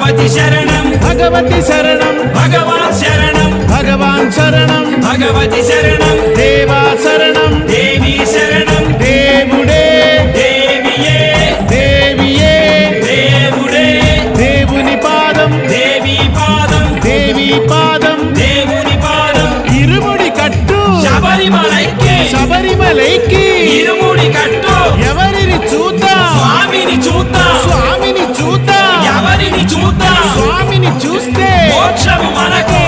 భగవతి శరణం భగవతి శరణం భగవాన్ శరణం భగవాన్ శరణం భగవతి శరణం దేవా శరణం దేవి శరణం దేవుడే దేవియే దేవియే దేవుడే దేవుని పాదం దేవి పాదం దేవి పాదం దేవుని పాదం ఇరుముడి కట్టు శబరిమలైకి శబరిమలైకి ఇరుముడి కట్టు ఎవరిని చూద్దాం స్వామిని చూద్దాం స్వామిని చూద్దాం ఎవరిని చూద్దాం స్వామిని చూస్తే మోక్షము మనకు